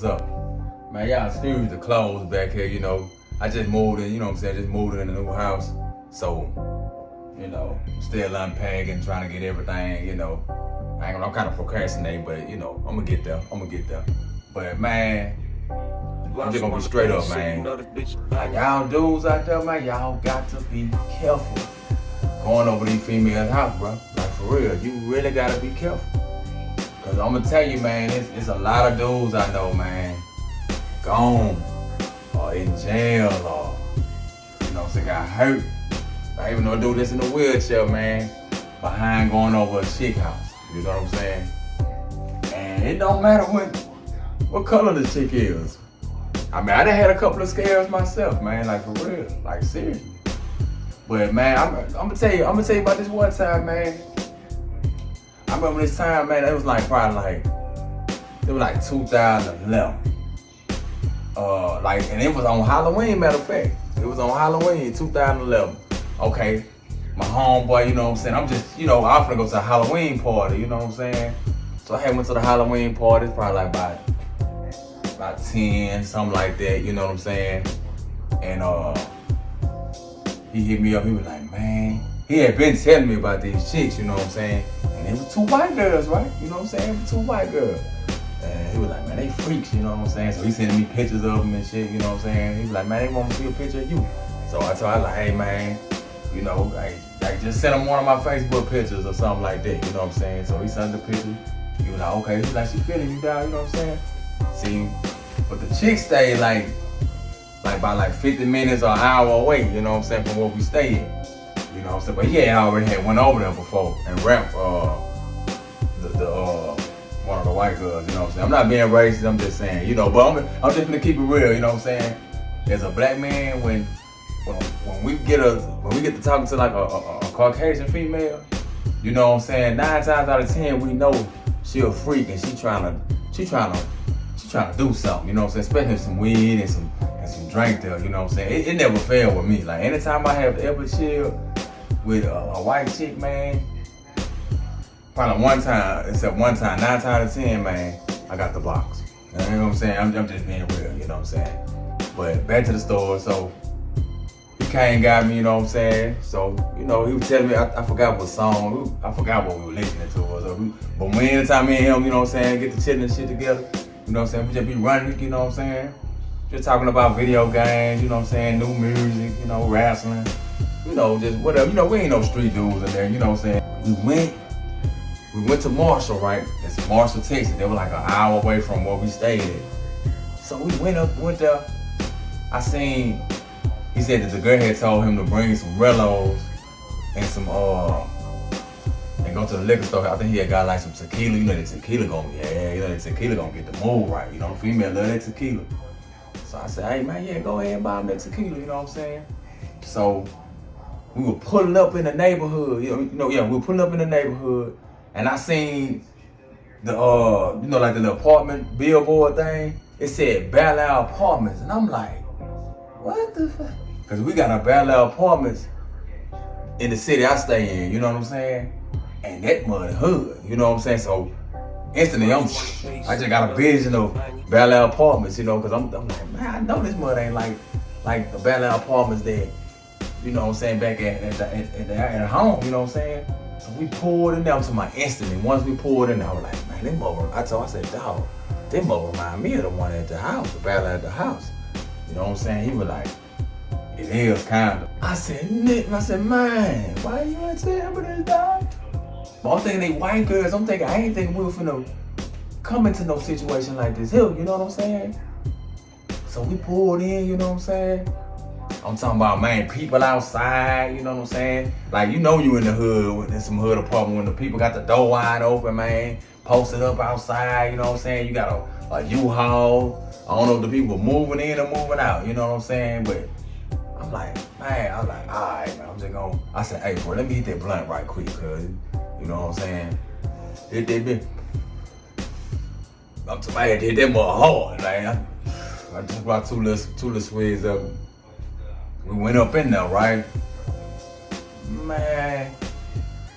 What's up? Man, y'all excuse the clothes back here, you know. I just moved in, you know what I'm saying? Just moved in a new house. So, still unpacking, trying to get everything, I'm kind of procrastinating, but, I'm gonna get there. But, man, I'm just gonna be straight up, man. Like, y'all dudes out there, man, y'all got to be careful going over these females' house, bro. Like, for real, you really gotta be careful. Cause I'm gonna tell you, man, it's a lot of dudes I know, man, gone or in jail or, got hurt. I even know a dude that's in a wheelchair, man, behind going over a chick house. You know what I'm saying? And it don't matter what color the chick is. I mean, I done had a couple of scares myself, man, like for real, like seriously. But man, I'm gonna tell you about this one time, man. I remember this time, man, it was like 2011. And it was on Halloween, matter of fact. It was on Halloween, 2011. Okay, my homeboy, you know what I'm saying? I'm just, I'm finna go to a Halloween party, you know what I'm saying? So I had went to the Halloween party, probably like about 10, something like that, you know what I'm saying? And he hit me up, he was like, man, he had been telling me about these chicks, you know what I'm saying? And it was two white girls, right? You know what I'm saying? It was two white girls. And he was like, man, they freaks, you know what I'm saying? So he sending me pictures of them and shit, you know what I'm saying? He was like, man, they want me to see a picture of you. So I told him, like, hey, man, like just send him one of my Facebook pictures or something like that, you know what I'm saying? So he sent the picture. He was like, okay. He was like, she feeling you down, you know what I'm saying? See, but the chick stayed like about 50 minutes or an hour away, you know what I'm saying, from where we stayed. You know what I'm saying? But he already had went over there before and rapped one of the white girls, you know what I'm saying? I'm not being racist, I'm just saying, but I'm just gonna keep it real, you know what I'm saying? As a black man, when we get to talking to like a Caucasian female, you know what I'm saying? 9 times out of 10, we know she a freak and she trying to do something, you know what I'm saying? Especially some weed and some drink there, you know what I'm saying? It never failed with me. Like anytime I have ever chilled with a white chick, man, probably one time, 9 times out of 10, man, I got the box. You know what I'm saying? I'm just being real, you know what I'm saying? But back to the store, so he came and got me, you know what I'm saying? So, he was telling me, I forgot what song, I forgot what we were listening to. But anytime me and him, you know what I'm saying, get the chilling and shit together, you know what I'm saying? We just be running, you know what I'm saying? Just talking about video games, you know what I'm saying? New music, wrestling, just whatever. We ain't no street dudes in there, you know what I'm saying? We went to Marshall, right? It's Marshall, Texas. They were like an hour away from where we stayed at. So we went there. He said that the girl had told him to bring some Rellos and some, and go to the liquor store. I think he had got like some tequila. The tequila gonna get the mood right. The female love that tequila. So I said, hey man, yeah, go ahead and buy him that tequila, you know what I'm saying? So we were pulling up in the neighborhood, we were pulling up in the neighborhood, and I seen the, like the apartment billboard thing. It said Bel Air Apartments, and I'm like, what the fuck? Cause we got our Bel Air Apartments in the city I stay in, you know what I'm saying? And that mud hood, you know what I'm saying? So instantly, I just got a vision of Bel Air Apartments, cause I'm like, man, I know this mud ain't like the Bel Air Apartments that, you know what I'm saying, back at home, you know what I'm saying? So we pulled in there to my instantly. Once we pulled in there, I was like, man, they mother, I said, dog, they mother remind me of the one at the house, the Bel Air at the house. You know what I'm saying? He was like, it is kind of. I said, Nick, man, why you ain't tell me this, dog? But I'm thinking they white girls. I ain't thinking we were finna come into no situation like this here, you know what I'm saying? So we pulled in, you know what I'm saying? I'm talking about, man, people outside, you know what I'm saying? Like, you in the hood, in some hood apartment when the people got the door wide open, man, posted up outside, you know what I'm saying? You got a U-Haul. I don't know if the people moving in or moving out, you know what I'm saying? But I'm like, man, all right, man, I said, hey, bro, let me hit that blunt right quick, cuz. You know what I'm saying? Hit that bitch. I'm talking about hit that more hard. Like, I just brought two little swigs up. We went up in there, right? Man,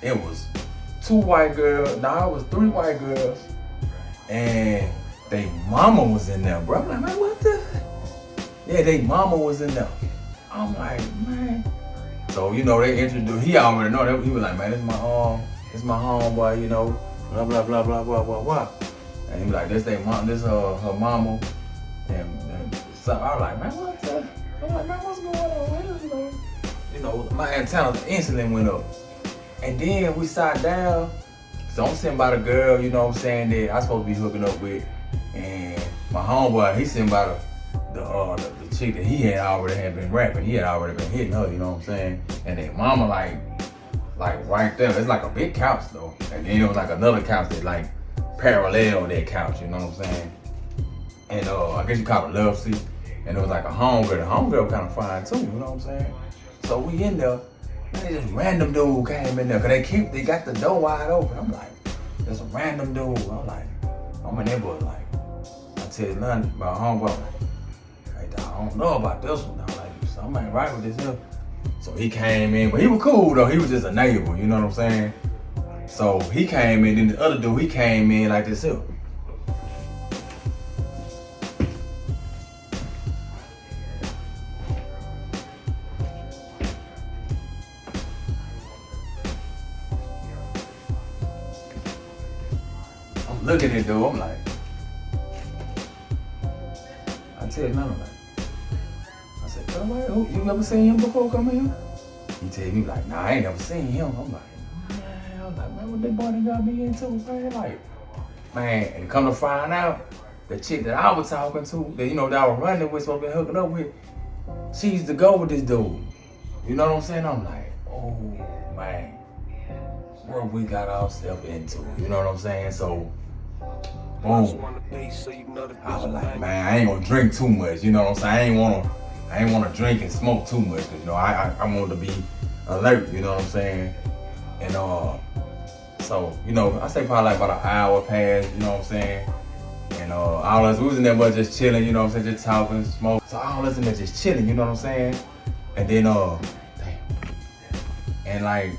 it was 2 white girls. Nah, it was 3 white girls. And they mama was in there, bro. I'm like, man, what the? Yeah, they mama was in there. I'm like, man. So, you know, they introduced, he already know that. He was like, man, this my homeboy, you know, blah, blah, blah, blah, blah, blah, blah. And he was like, this her mama. And so I was like, man, what the? I'm like, man, what's going on here? You know, my antennas instantly went up. And then we sat down. So I'm sitting by the girl, you know what I'm saying, that I supposed to be hooking up with. And my homeboy, he's sitting by the chick that he had been rapping. He had already been hitting her, you know what I'm saying? And then mama like right there. It's like a big couch though. And then there was like another couch that like parallel that couch, you know what I'm saying? And I guess you call it love seat. And it was like a homegirl. The homegirl kind of fine too, you know what I'm saying? So we in there. Man, this random dude came in there, cause they got the door wide open. I'm like, there's a random dude. I'm like, I'm in there, boy, like, I tell you nothing about homeboy. Like, I don't know about this one. I'm like, something ain't right with this here. So he came in, but he was cool though. He was just a neighbor, you know what I'm saying? So he came in, and the other dude, he came in like this here. Look at it, dude. I'm like, I tell you nothing. I said, you ever seen him before come here? He tell me like, nah, I ain't never seen him. I'm like, man, what that boy done got me into, man? Like, man, and come to find out, the chick that I was talking to, that that I was running with, supposed to be hooking up with, she used to go with this dude. You know what I'm saying? I'm like, oh man, what we got ourselves into. You know what I'm saying? So. Boom. I was like, man, I ain't gonna drink too much, you know what I'm saying? I ain't wanna drink and smoke too much, cause I want to be alert, you know what I'm saying? And so, I say probably like about an hour passed, you know what I'm saying? And all us, we was in there but just chilling, you know what I'm saying, just talking, smoking. So all us in there just chilling, you know what I'm saying? And then damn. And like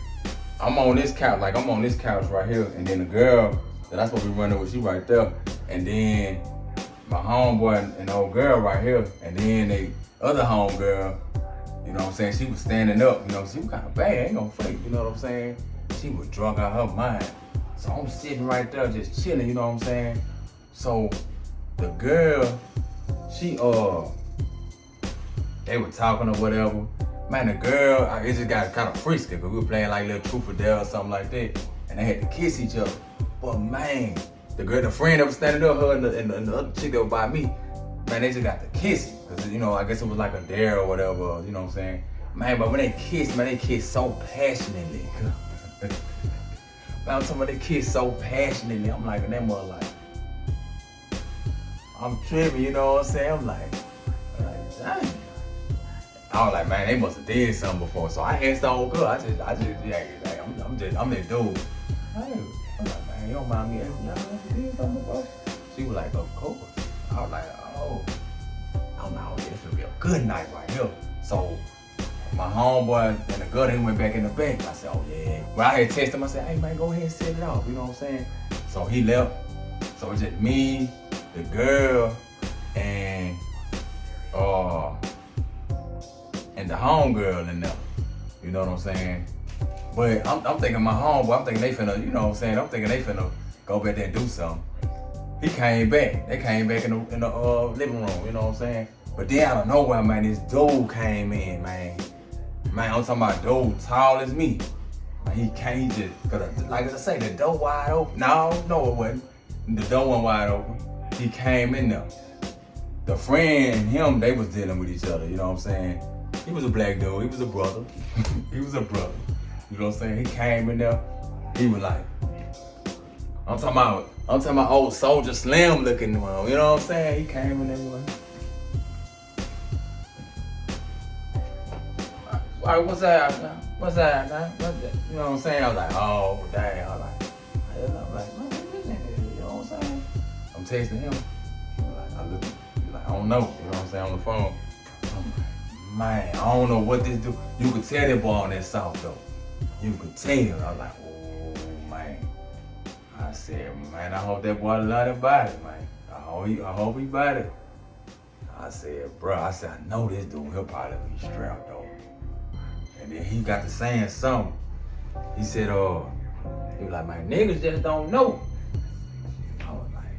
I'm on this couch right here, and then the girl that I supposed to be running with, she right there. And then my homeboy and the old girl right here. And then the other homegirl, you know what I'm saying, she was standing up, she was kind of bad, ain't gonna fake, you know what I'm saying? She was drunk out her mind. So I'm sitting right there just chilling, you know what I'm saying? So the girl, they were talking or whatever. Man, the girl, it just got kind of frisky, because we were playing like little truth or dare or something like that. And they had to kiss each other. But man, the friend that was standing up, her and the other chick that was by me, man, they just got to kissing. Because, I guess it was like a dare or whatever, you know what I'm saying? Man, but when they kissed, man, they kissed so passionately. Man, I'm talking about they kissed so passionately. I'm like, and that mother like, I'm tripping, you know what I'm saying? I'm like, dang. I was like, man, they must have did something before. So I asked the old girl, I'm that dude. I'm like, man, you don't mind me asking y'all if you did something before? She was like, of course. I was like, oh. I'm like, oh yeah, this will be a good night right here. So my homeboy and the girl, they went back in the bank. I said, oh yeah. But I had texted him, I said, hey man, go ahead and set it off, you know what I'm saying? So he left. So it's just me, the girl, and the homegirl in there. You know what I'm saying? But I'm thinking my homeboy, I'm thinking they finna, you know what I'm saying? I'm thinking they finna go back there and do something. He came back. They came back in the living room, you know what I'm saying? But then out of nowhere, man, this dude came in, man. Man, I'm talking about dude tall as me. Man, he just, cause like I say, the door wide open. No, it wasn't. The door wasn't wide open. He came in there. The friend and him, they was dealing with each other, you know what I'm saying? He was a black dude, he was a brother. He was a brother. You know what I'm saying? He came in there, he was like, I'm talking about old Soldier Slim looking one, you know what I'm saying? He came in there, he was like, all right, what's that, man? What's that, man? You know what I'm saying? I was like, oh, dang. I'm like, man, you know what I'm saying? I'm texting him. He's like, I don't know. You know what I'm saying? On the phone. I'm like, man, I don't know what this do. You could tell that boy on that soft though. You could tell. I was like, oh, man. I said, man, I hope that boy love that body, man. I I hope he bought it. I said, bro, I know this dude, he'll probably be strapped though. And then he got to saying something. He said, he was like, man, niggas just don't know. I was like,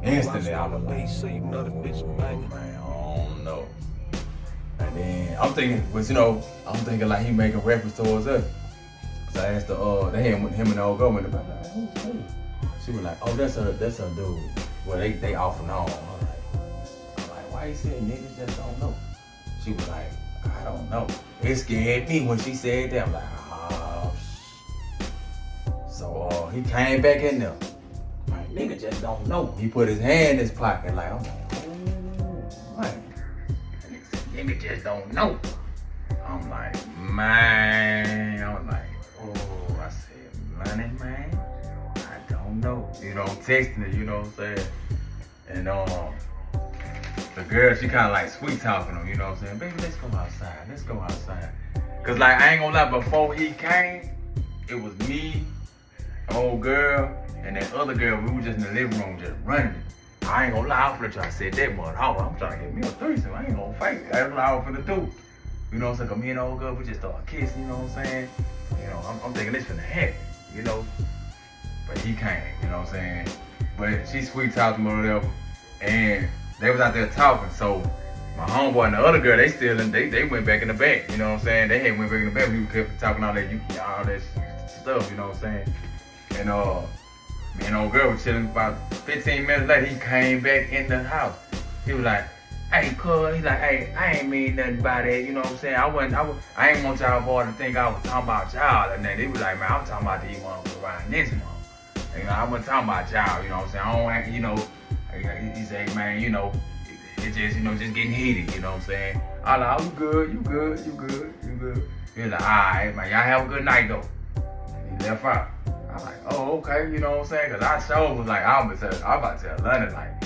instantly, I was like, oh, man, I don't know. And then I'm thinking, like he making reference towards us. So I asked they had him and the old girl in the back, like, who? She was like, oh, that's a dude. Well, they off and on. I'm like, why you saying niggas just don't know? She was like, I don't know. It scared me when she said that. I'm like, oh, So he came back in there. Like, nigga just don't know. He put his hand in his pocket, like, I'm like, oh, man. Nigga said, nigga just don't know. I'm like, man. I was like, oh, I said, money, man. I don't know. Texting it, you know what I'm saying? And the girl, she kind of like sweet talking him, you know what I'm saying? Baby, let's go outside. Cause like, I ain't gonna lie, before he came, it was me, old girl, and that other girl. We were just in the living room just running it. I ain't gonna lie, I was trying to set that mother off. I'm trying to get me a threesome. I ain't gonna fight it. That's what I was finna do. You know what I'm saying? Cause me and the old girl, we just started kissing, you know what I'm saying? I'm thinking this finna happen, But he came, you know what I'm saying? But she sweet talked him or whatever. And they was out there talking. So my homeboy and the other girl, they went back in the back, you know what I'm saying? They had went back in the back. We kept talking all that stuff, you know what I'm saying? And me and old girl was chilling. About 15 minutes later, he came back in the house. He was like, hey, cuz, he's like, hey, I ain't mean nothing by that, you know what I'm saying? I ain't want y'all boy to think I was talking about y'all and that. He was like, man, I'm talking about these ones around this month. I wasn't talking about y'all, you know what I'm saying? He said, man, it's just, just getting heated, you know what I'm saying? I like, oh, you good. He was like, all right, man, y'all have a good night, though. And he left out. I was like, oh, okay, you know what I'm saying? Because I sure was like, I'm about to tell London, like,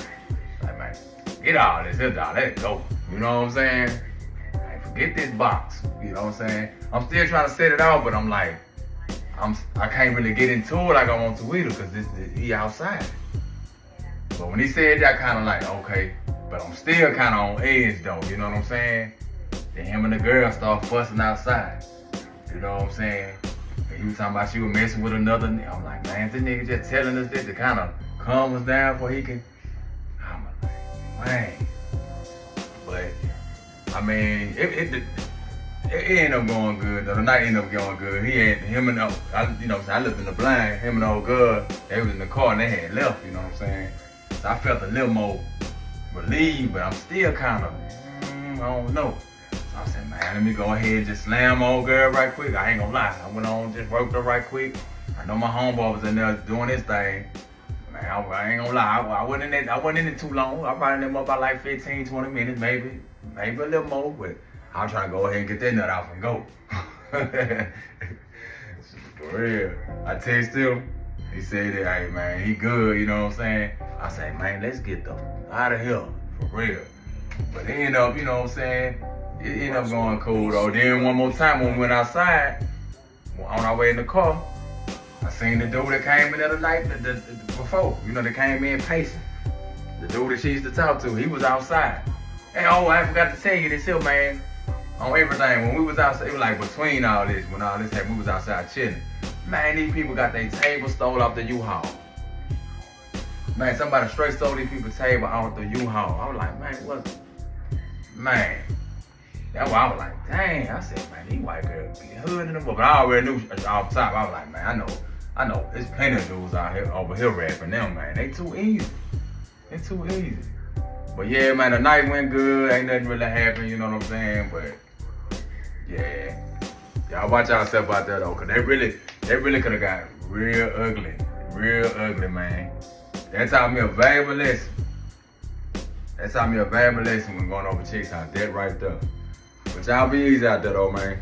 man, get all this here, dog, let it go. You know what I'm saying? Like, forget this box, you know what I'm saying? I'm still trying to set it out, but I'm like, I can't really get into it like I want to either because he outside. But when he said that, I kind of like, okay, but I'm still kind of on edge though, you know what I'm saying? Then him and the girl start fussing outside, you know what I'm saying? And he was talking about she was messing with another nigga. I'm like, man, this nigga just telling us this to kind of calm us down before he can. I'm like, man. But, I mean, it ended up going good. The night ended up going good. He had him and I lived in the blind. Him and the old girl, they was in the car and they had left. You know what I'm saying? So I felt a little more relieved, but I'm still kind of, I don't know. So I said, man, let me go ahead and just slam old girl right quick. I ain't gonna lie. I went on, just worked her right quick. I know my homeboy was in there doing his thing. Man, I ain't gonna lie. I wasn't in it too long. I probably in there about like 15, 20 minutes, maybe a little more, but I'm trying to go ahead and get that nut off and go. For real. I texted him. He said that, hey man, he good, you know what I'm saying? I said, man, let's get the out of here, for real. But it ended up, you know what I'm saying? It ended up going cool though. Then one more time when we went outside, on our way in the car, I seen the dude that came in the other night before. They came in pacing. The dude that she used to talk to, he was outside. And I forgot to tell you this here, man. On everything, when we was outside, it was like between all this, when all this happened, we was outside chilling. Man, these people got their table stole off the U-Haul. Man, somebody straight stole these people's table off the U-Haul. I was like, man, what? Man. That's why I was like, dang. I said, man, these white girls be hooding them up. But I already knew off top. I was like, man, I know. There's plenty of dudes out here over here rapping them, man. They too easy. But yeah, man, the night went good. Ain't nothing really happened, you know what I'm saying? But yeah, y'all watch yourself out there though, cause they really could have got real ugly, man. That taught me a valuable lesson. When going over chicks out there right there. But y'all be easy out there though, man.